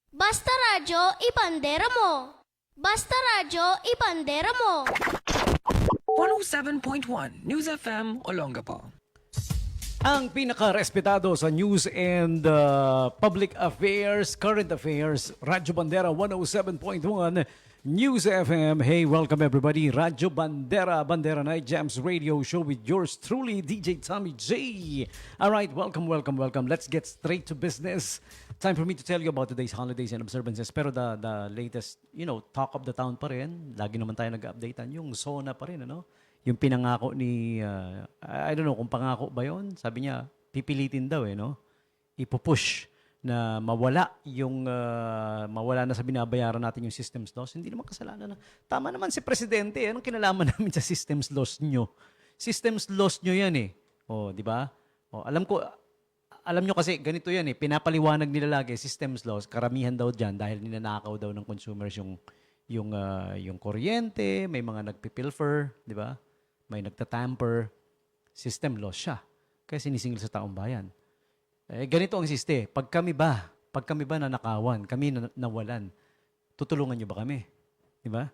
Basta Radyo, ipandera mo! Basta Radyo, ipandera mo! 107.1 News FM Olongapo. Ang pinaka-respetado sa news and public affairs, current affairs, Radyo Bandera 107.1 News FM. Hey, welcome everybody. Radyo Bandera, Bandera Night Jams Radio Show with yours truly, DJ Tommy J. All right, welcome. Let's get straight to business. Time for me to tell you about today's holidays and observances. Pero the latest, talk of the town pa rin. Lagi naman tayo nag-updatean. Yung SONA pa rin, ano? Yung pinangako ni, I don't know kung pangako ba yon. Sabi niya, pipilitin daw no? Ipupush na mawala na sa binabayaran natin yung systems loss. Hindi naman kasalanan na. Tama naman si Presidente. Anong kinalaman namin sa systems loss nyo? Systems loss nyo yan O, di ba? O, alam nyo kasi ganito yan pinapaliwanag nila lagi systems loss. Karamihan daw dyan dahil ninanakaw daw ng consumers yung kuryente, may mga nagpipilfer, di ba? May nagtatamper, system loss siya. Kaya sinisingil sa taong bayan. Ganito ang siste. Pag kami ba nanakawan, kami nawalan, tutulungan nyo ba kami? Di ba?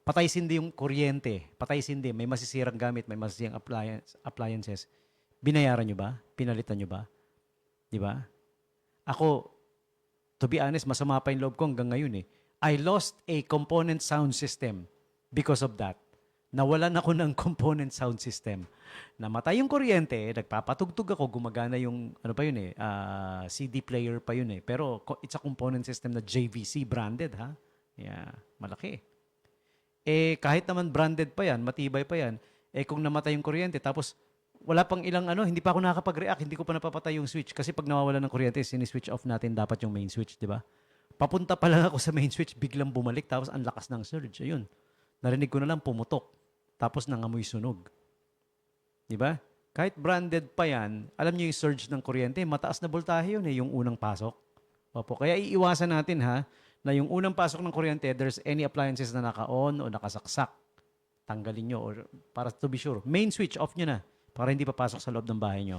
Patay sindi yung kuryente, patay sindi, may masisirang gamit, may masisirang appliances. Binayaran nyo ba? Pinalitan nyo ba? Di ba? Ako, to be honest, masama pa yung loob ko hanggang ngayon I lost a component sound system because of that. Nawalan ako ng component sound system. Namatay yung kuryente, nagpapatugtog ako, gumagana yung, CD player pa yun Pero it's a component system na JVC branded, ha? Yeah, malaki. Kahit naman branded pa yan, matibay pa yan, kung namatay yung kuryente, tapos wala pang ilang hindi pa ako nakakapag-react, hindi ko pa napapatay yung switch. Kasi pag nawawala ng kuryente, siniswitch off natin dapat yung main switch, di ba? Papunta pa lang ako sa main switch, biglang bumalik, tapos ang lakas ng surge. Ayun. Narinig ko na lang pumutok. Tapos nangamoy sunog. Di ba? Kahit branded pa yan, alam niyo yung surge ng kuryente, mataas na voltahe yun yung unang pasok. Opo. Kaya iiwasan natin na yung unang pasok ng kuryente, there's any appliances na naka-on o nakasaksak. Tanggalin nyo. Or para to be sure, main switch off nyo na para hindi papasok sa loob ng bahay nyo.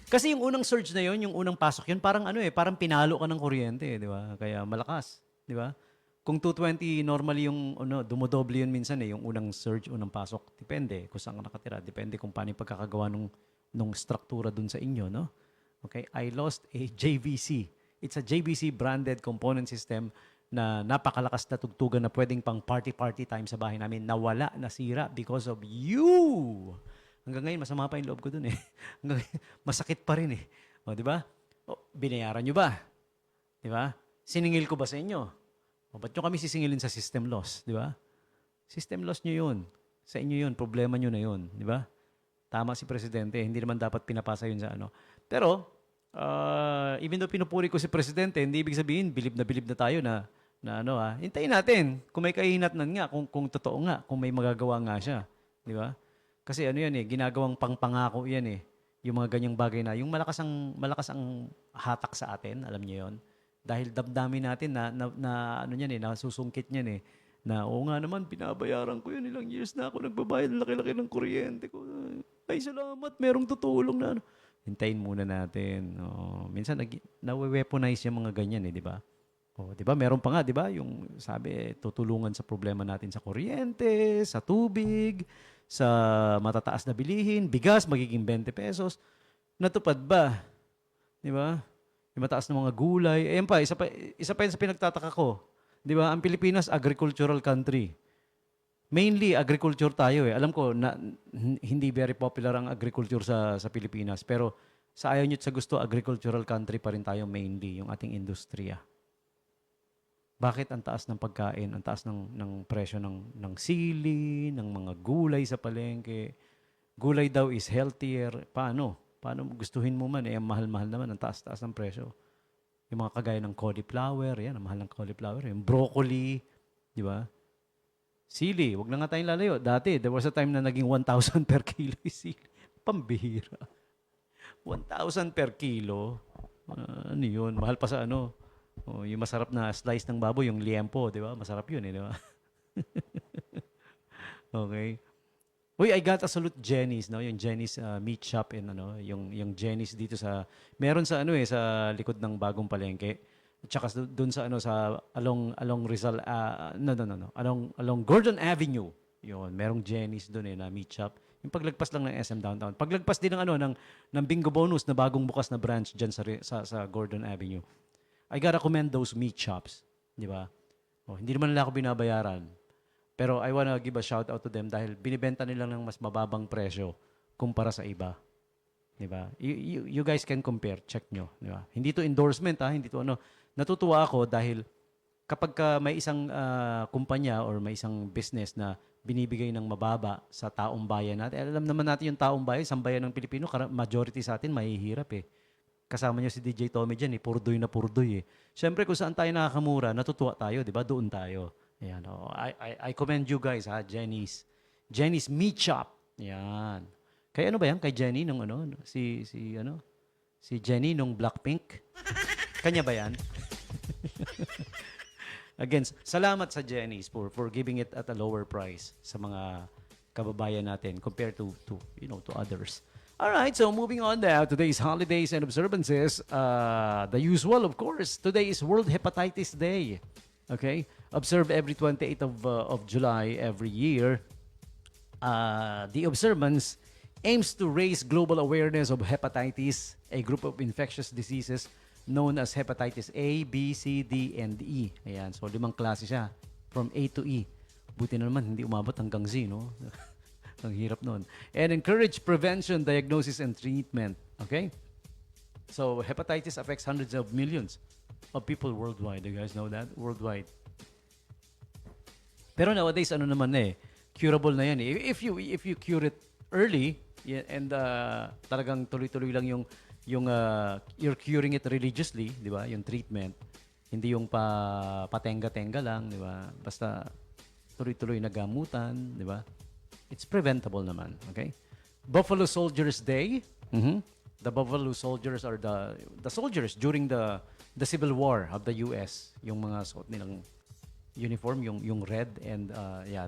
Kasi yung unang surge na yun, yung unang pasok yun, parang parang pinalo ka ng kuryente, di ba? Kaya malakas, di ba? Kung 220, normally yung dumodoble yun minsan yung unang surge, unang pasok. Depende kung saan ka nakatira. Depende kung paano yung pagkakagawa nung struktura dun sa inyo, no? Okay, I lost a JVC. It's a JVC branded component system na napakalakas na tugtugan na pwedeng pang party time sa bahay namin. Nawala, nasira because of you. Hanggang ngayon, masama pa yung loob ko dun Hanggang masakit pa rin O, di ba? Binayaran nyo ba? Di ba? Siningil ko ba sa inyo? Ba't nyo kami sisingilin sa system loss, di ba? System loss nyo yun. Sa inyo yun, problema nyo na yun, di ba? Tama si Presidente, hindi naman dapat pinapasa yun sa Pero, even though pinupuri ko si Presidente, hindi ibig sabihin, bilib na tayo na hintayin natin kung may kahinatnan nga, kung totoo nga, kung may magagawa nga siya, di ba? Kasi ginagawang pangpangako yan yung mga ganyang bagay na, yung malakas ang hatak sa atin, alam niyo yon. Dahil damdamin natin nasusungkit niyan na oo nga naman, binabayaran ko yun, ilang years na ako nagbabayad ng laki-laki ng kuryente ko. Ay, salamat, merong tutulong na Hintayin muna natin. Minsan, nawe-weaponize yung mga ganyan di ba? Di ba? Meron pa nga, di ba? Yung sabi, tutulungan sa problema natin sa kuryente, sa tubig, sa matataas na bilihin, bigas, magiging 20 pesos. Natupad ba? Di ba? Yung mataas ng mga gulay. Isa pa yun sa pinagtataka ko. Di ba? Ang Pilipinas, agricultural country. Mainly, agriculture tayo Alam ko na hindi very popular ang agriculture sa Pilipinas. Pero sa ayaw nyo at sa gusto, agricultural country pa rin tayo mainly, yung ating industriya. Bakit ang taas ng pagkain, ang taas ng presyo ng sili, ng mga gulay sa palengke? Gulay daw is healthier. Paano gustuhin mo man, ang mahal-mahal naman, ang taas-taas ng presyo. Yung mga kagaya ng cauliflower, yan, ang mahal ng cauliflower. Yung broccoli, di ba? Sili, wag na nga tayong lalayo. Dati, there was a time na naging 1,000 per kilo yung sili. Pambihira. 1,000 per kilo. Ano yun? Mahal pa sa yung masarap na slice ng baboy, yung liempo, di ba? Masarap yun di ba? Okay. Uy, I got a salute Jenny's, no? Yung Jenny's meat shop in ano, yung Jenny's dito sa meron sa ano sa likod ng Bagong Palengke. At saka doon sa ano sa along Rizal no no no no, along Gordon Avenue. Yun, merong Jenny's doon na meat shop. Yung paglagpas lang ng SM Downtown. Paglagpas din ng ano ng Bingo Bonus na bagong bukas na branch diyan sa Gordon Avenue. I gotta commend those meat shops, di ba? Oh, hindi naman nila ako binabayaran. Pero I wanna give a shout out to them dahil binibenta nila ng mas mababang presyo kumpara sa iba. 'Di ba? You guys can compare, check nyo, 'di ba? Hindi to endorsement hindi to ano. Natutuwa ako dahil kapag may isang kumpanya or may isang business na binibigay ng mababa sa taong bayan natin. Alam naman natin yung taong bayan, sambayan ng Pilipino, majority sa atin mahihirap eh. Kasama niyo si DJ Tommy diyan purdoy na purdoy eh. Siyempre kung saan tayo nakakamura, natutuwa tayo, 'di ba? Doon tayo. Ayan, I commend you guys, Jenny's. Jenny's Meat Shop. Ayan. Kay ano ba yan? Kay Jenny nung ano? Si Jenny nung Blackpink? Kanya ba yan? Again, salamat sa Jenny's for giving it at a lower price sa mga kababayan natin compared to others. All right, so moving on now, today's holidays and observances. The usual, of course. Today is World Hepatitis Day. Okay? Observed every 28th of July every year. The observance aims to raise global awareness of hepatitis, a group of infectious diseases known as hepatitis A, B, C, D, and E. Ayan, so 5 klase siya, from A to E. Buti na naman, hindi umabot hanggang Z, no? Ang hirap nun. And encourage prevention, diagnosis, and treatment. Okay? So, hepatitis affects hundreds of millions of people worldwide. You guys know that? Worldwide. Pero nowadays, ano naman curable na yan eh. If you cure it early, and talagang tuloy-tuloy lang yung you're curing it religiously, di ba? Yung treatment. Hindi yung patenga-tenga lang, di ba? Basta tuloy-tuloy na gamutan, di ba? It's preventable naman, okay? Buffalo Soldiers Day. The Buffalo Soldiers are the soldiers during the Civil War of the US. Yung mga suot nilang uniform, yung red, and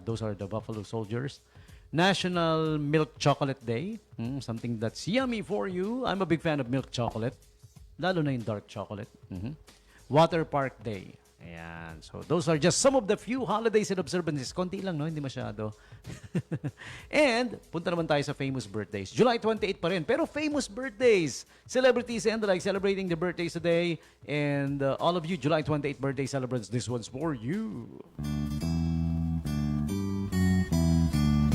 those are the Buffalo Soldiers. National Milk Chocolate Day. Something that's yummy for you. I'm a big fan of milk chocolate. Lalo na yung dark chocolate. Water Park Day. Ayan. So, those are just some of the few holidays and observances. Konti lang, no? Hindi masyado. And, punta naman tayo sa famous birthdays. July 28 pa rin. Pero famous birthdays. Celebrities and the like celebrating their birthdays today. And all of you July 28 birthday celebrants, this one's for you.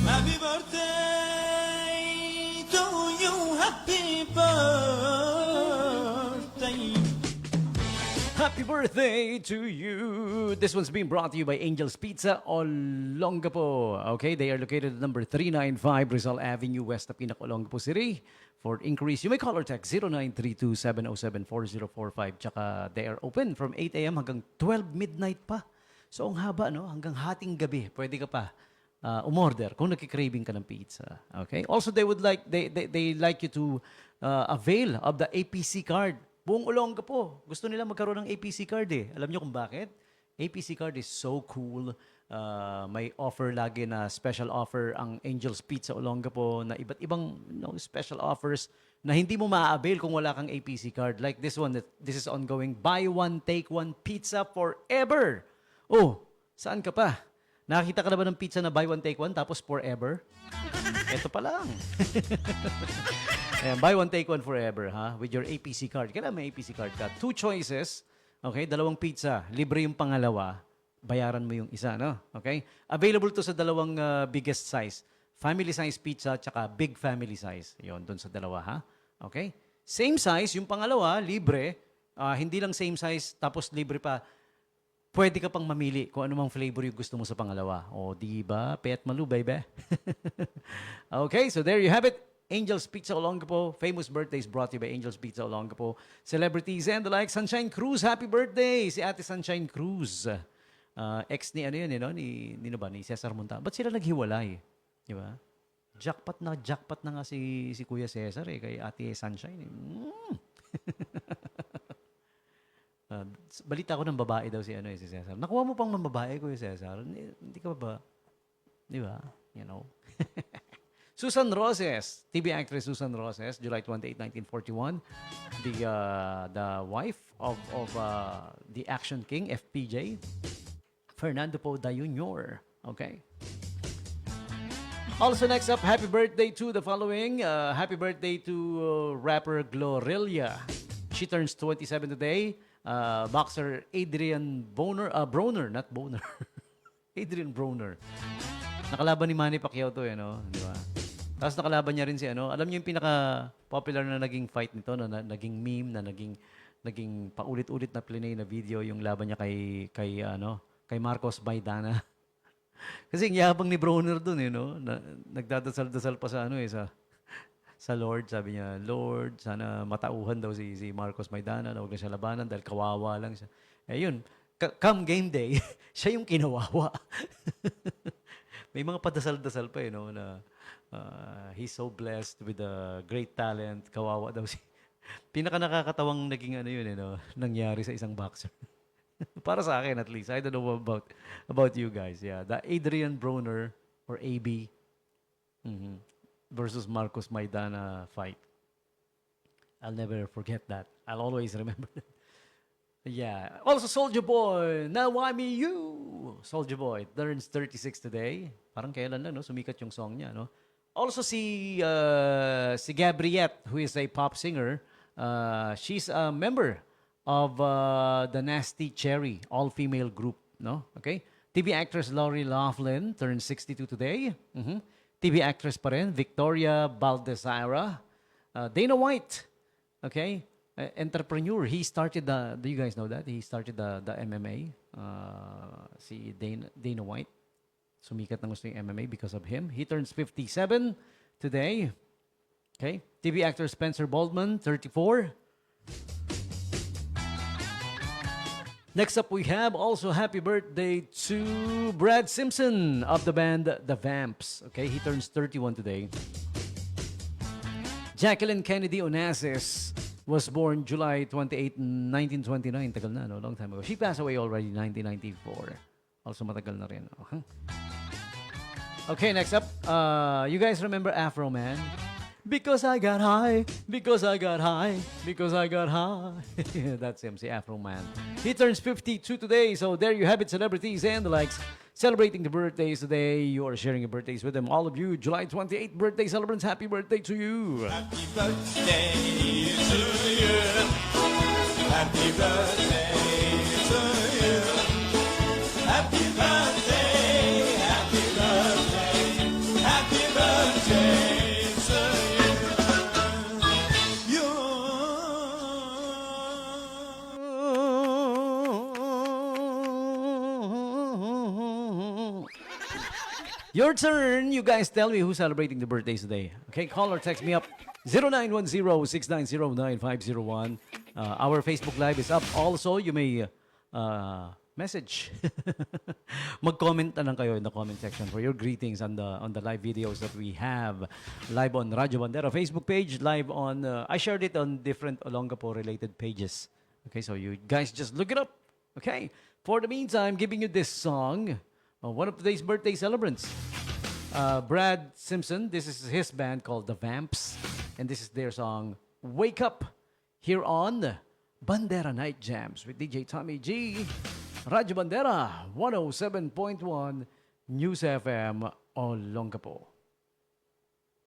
Happy birthday to you, happy birthday. Happy birthday to you! This one's being brought to you by Angel's Pizza Olongapo. Okay, they are located at number 395 Rizal Avenue, West Tapinak, Olongapo City. For inquiries, you may call or text 0932-707-4045. Tsaka they are open from 8 a.m. hanggang 12 midnight pa. So ang haba, no? Hanggang hating gabi. Pwede ka pa umorder kung nagki-craving ka ng pizza. Okay? Also, they like you to avail of the APC card. Buong Olongapo, gusto nila magkaroon ng APC card eh. Alam niyo kung bakit? APC card is so cool. May offer lagi na special offer ang Angel's Pizza Olongapo na iba't ibang special offers na hindi mo ma-avail kung wala kang APC card. Like this one, this is ongoing. Buy one, take one pizza forever. Oh, saan ka pa? Nakakita ka na ba ng pizza na buy one, take one tapos forever? Ito pa lang. Ayan, buy one, take one forever, with your APC card. Kailangan may APC card ka. 2 choices, okay? 2 pizza, libre yung pangalawa, bayaran mo yung isa, no? Okay? Available to sa 2 biggest size. Family size pizza, tsaka big family size. Yon, dun sa 2, Okay? Same size, yung pangalawa, libre. Hindi lang same size, tapos libre pa. Pwede ka pang mamili kung ano mang flavor yung gusto mo sa pangalawa. O, di ba? Pet malu, baby. Okay, so there you have it. Angel's Pizza Olongapo. Famous birthdays brought to you by Angel's Pizza Olongapo. Celebrities and the like. Sunshine Cruz, happy birthday! Si Ate Sunshine Cruz. Ex ni ano yun, ni Cesar Montalban. Ba't sila naghiwalay? Di ba? Jackpot na nga si Kuya Cesar kay Ate Sunshine. Balita ko ng babae daw si Cesar. Nakuha mo pang ng babae, Kuya Cesar. Hindi ka ba? Di ba? You know? Susan Roses, TV actress Susan Roses, July 28, 1941. The wife of the action king, FPJ, Fernando Poe Jr. Okay. Also next up, happy birthday to the following. Happy birthday to rapper Glorilla. She turns 27 today. Boxer Adrian Broner, not Boner. Adrian Broner. Nakalaban ni Manny Pacquiao to, no? Di ba? Tapos nakalaban niya rin si ano. Alam niyo yung pinaka-popular na naging fight nito, na naging meme, na naging paulit-ulit na plinay na video, yung laban niya kay Marcos Maidana. Kasi ang yabang ni Broner dun, no? Nagdadasal-dasal pa sa sa Lord. Sabi niya, Lord, sana matauhan daw si Marcos Maidana, na huwag na siya labanan dahil kawawa lang siya. Eh yun, come game day, siya yung kinawawa. May mga padasal-dasal pa, no? Na he's so blessed with a great talent, kawawa daw si... Pinaka nakakatawang naging no? Nangyari sa isang boxer. Para sa akin at least. I don't know about you guys. Yeah, the Adrian Broner or AB versus Marcos Maidana fight. I'll never forget that. I'll always remember that. Yeah. Also, Soulja Boy, Now I Me You. Soulja Boy turns 36 today. Parang kailan lang, no? Sumikat yung song niya, no? Also, si Gabriette, who is a pop singer, she's a member of the Nasty Cherry, all-female group, no? Okay? TV actress Lori Loughlin turns 62 today. TV actress pa rin, Victoria Baldesara. Dana White, okay? Entrepreneur. He started do you guys know that? He started the MMA. Si Dana White. Sumikat na gusto yung MMA because of him. He turns 57 today. Okay? TV actor Spencer Baldwin, 34. Next up, we have also happy birthday to Brad Simpson of the band The Vamps. Okay, he turns 31 today. Jacqueline Kennedy Onassis was born July 28, 1929. Tagal na, no? Long time ago. She passed away already in 1994. Also matagal na rin. Okay, next up. You guys remember Afro Man? Because I got high, because I got high, because I got high. That's him, si Afro Man. He turns 52 today, so there you have it, celebrities and the likes. Celebrating the birthdays today. You are sharing your birthdays with them. All of you, July 28 birthday celebrants, happy birthday to you. Happy birthday to you. Happy birthday to you. Happy birthday, happy birthday, happy birthday to you. Your turn. You guys tell me who's celebrating the birthdays today. Okay, call or text me up. 0910-690-9501. Our Facebook Live is up. Also, you may message. Mag-comment na lang kayo in the comment section for your greetings on the live videos that we have. Live on Radyo Bandera Facebook page. Live on, I shared it on different Olongapo related pages. Okay, so you guys just look it up. Okay, for the meantime, giving you this song. One of today's birthday celebrants, Brad Simpson. This is his band called The Vamps. And this is their song, Wake Up, here on Bandera Night Jams with DJ Tommy G. Radyo Bandera, 107.1 News FM, Olongapo.